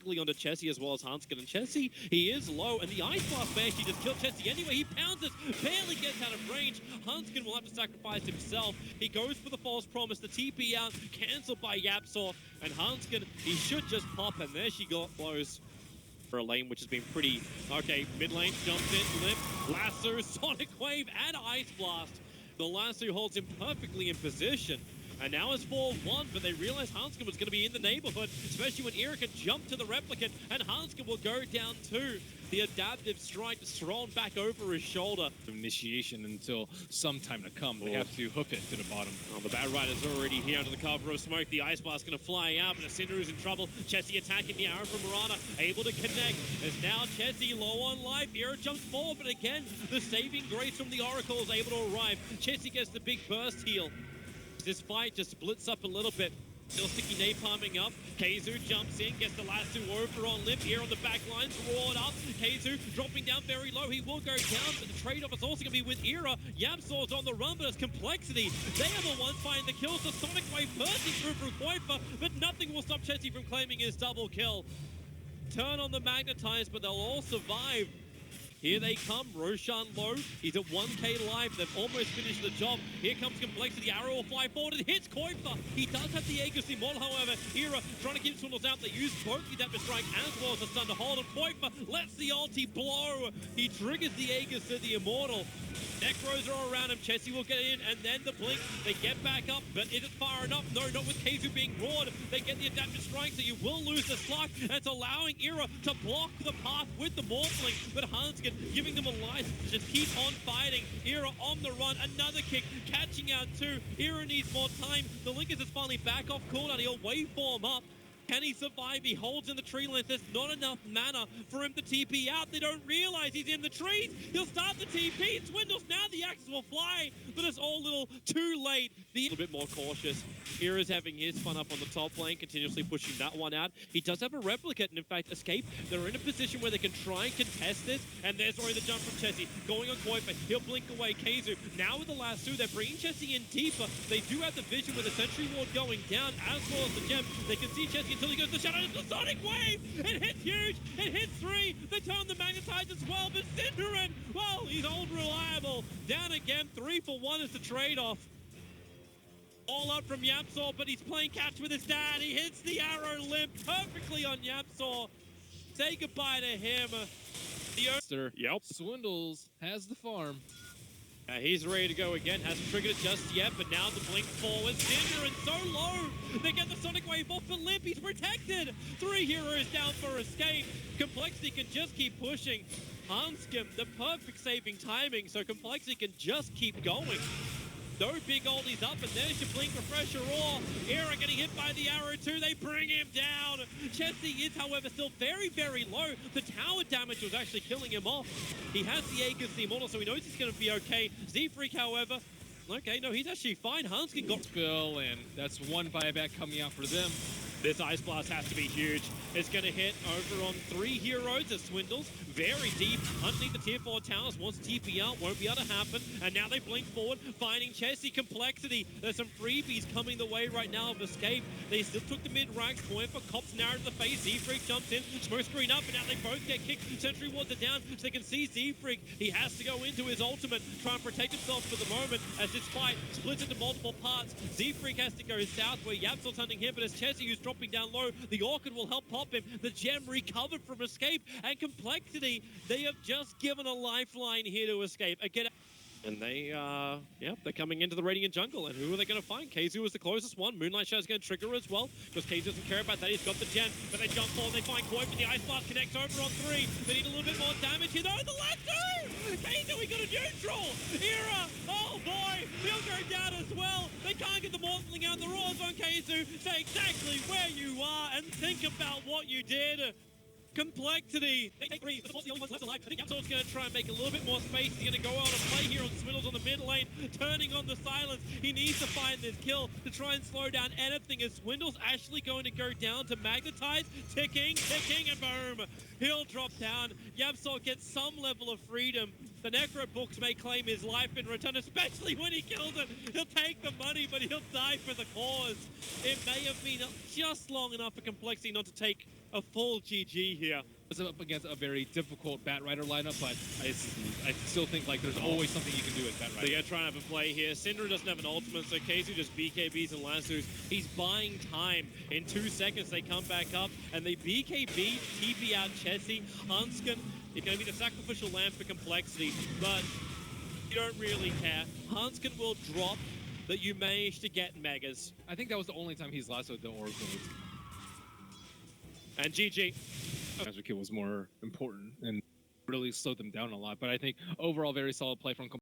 perfectly onto Chessie as well as Handsken. And Chessie, he is low, and the Ice Blast may actually just kill Chessie anyway. He pounds it, barely gets out of range. Handsken will have to sacrifice himself. He goes for the false promise, the TP out, cancelled by YapzOr, and Handsken, he should just pop, and there she got close. For a lane which has been pretty okay. Mid lane jumps in, Limmp, lasso, sonic wave, and ice blast. The lasso holds him perfectly in position. And now it's 4-1, but they realize Handsken was going to be in the neighborhood, especially when Ira can jump to the replicant, and Handsken will go down too. The adaptive strike is thrown back over his shoulder. Initiation until some time to come. They have to hook it to the bottom. Oh, the Bat Rider's already here under the cover of smoke. The Ice Blast going to fly out, but the Cinder is in trouble. Chessie attacking the arrow from Mirana, able to connect. As now Chessie low on life. Ira jumps forward, but again, the saving grace from the Oracle is able to arrive. Chessie gets the big burst heal. This fight just splits up a little bit. Still sticky napalming up. KheZu jumps in, gets the lasso over on Limmp. Here on the back lines, roared up. KheZu dropping down very low. He will go down, but the trade-off is also going to be with Ira. YapzOr's on the run, but it's complexity. They are the ones finding the kills. The Sonic Wave bursting through from qojqva, but nothing will stop Chessie from claiming his double kill. Turn on the Magnetize, but they'll all survive. Here they come, Roshan low. He's at 1k live. They've almost finished the job. Here comes Complexity. Arrow will fly forward and hits qojqva. He does have the Aegis Immortal, however. Ira trying to keep Swindles out. They use both the Adaptive Strike as well as the Stun to hold him. qojqva lets the ulti blow. He triggers the Aegis to the Immortal. Necros are around him. Chessie will get in, and then the blink. They get back up, but is it far enough? No, not with KheZu being roared. They get the Adaptive Strike, so you will lose the slug. And it's allowing Ira to block the path with the Morphling. But Handsken giving them a license to just keep on fighting. Ira on the run. Another kick, catching out two. Ira needs more time. The Linkers is finally back off cooldown. He'll waveform up. Can he survive? He holds in the tree length. There's not enough mana for him to TP out. They don't realize he's in the trees. He'll start the TP. Swindles now. The axes will fly, but it's all a little too late. A little bit more cautious. Ira's having his fun up on the top lane, continuously pushing that one out. He does have a replicate, and in fact, Escape. They're in a position where they can try and contest this, and there's already the jump from Chessie. Going on qojqva. He'll blink away KheZu. Now with the lasso, they're bringing Chessie in deeper. They do have the vision with the Sentry Ward going down, as well as the gem. They can see Chessie until he goes to Shadow. It's the Sonic Wave! It hits huge! It hits three! They turn the Magnetize as well, but syndereN, well, he's old reliable. Down again, 3 for 1 is the trade-off. All up from YapzOr, but he's playing catch with his dad. He hits the arrow Limmp perfectly on YapzOr. Say goodbye to him. Yep. Swindles has the farm. He's ready to go again, hasn't triggered it just yet, but now the blink forward. syndereN so low. They get the Sonic Wave off, but Limmp, he's protected. 3 heroes down for Escape. Complexity can just keep pushing. Handsken, the perfect saving timing, so Complexity can just keep going. No big ulties up, and there's your blink refresher or Ira getting hit by the arrow too. They bring him down. Chessie is, however, still very, very low. The tower damage was actually killing him off. He has the Aegis, the Immortal, so he knows he's going to be okay. Zfreek, however, okay, no, he's actually fine. Handsken got spill, and that's one buyback coming out for them. This Ice Blast has to be huge. It's going to hit over on 3 heroes as Swindles. Very deep underneath the tier 4 towers. Wants TP out, won't be able to happen. And now they blink forward, finding Chessie. Complexity. There's some freebies coming the way right now of Escape. They still took the mid-ranks. qojqva cops an arrow to the face. Zfreek jumps in. Smoke screen up, and now they both get kicked. Sentry Wards are down, so they can see Zfreek. He has to go into his ultimate, try and protect himself for the moment as this fight splits into multiple parts. Zfreek has to go south where YapzOr's hunting him, but it's Chessie who's dropping down low. The Orchid will help pop him. The gem recovered from Escape, and Complexity, they have just given a lifeline here to Escape. Again, and they, they're coming into the Radiant Jungle, and who are they going to find? KheZu is the closest one. Moonlight Shadow's going to trigger as well, because KheZu doesn't care about that. He's got the gem, but they jump forward, they find qojqva, the Ice Blast connects over on 3. They need a little bit more damage here. Oh, the lasso! KheZu, he got a neutral! Ira, oh boy, he'll go down as well. They can't get the Morphling out. The Roars on KheZu. Stay exactly where you are and think about what you did. Complexity. They take 3. The only ones left alive. I think YapzOr's going to try and make a little bit more space. He's going to go out and play here on Swindles on the mid lane, turning on the silence. He needs to find this kill to try and slow down anything. Is Swindles actually going to go down to Magnetize? Ticking, and boom. He'll drop down. YapzOr gets some level of freedom. The Necro books may claim his life in return, especially when he kills it. He'll take the money, but he'll die for the cause. It may have been just long enough for Complexity not to take a full GG here. It's up against a very difficult Batrider lineup, but I still think like there's always something you can do with Batrider. They're going to try and have a play here. syndereN doesn't have an ultimate, so KheZu just BKBs and lassos. He's buying time. In 2 seconds, they come back up, and they BKB, TP out Chessie. Handsken is going to be the sacrificial lamb for complexity, but you don't really care. Handsken will drop that you managed to get megas. I think that was the only time he's lassoed the Oracle. And GG. Magic kill was more important and really slowed them down a lot. But I think overall, very solid play from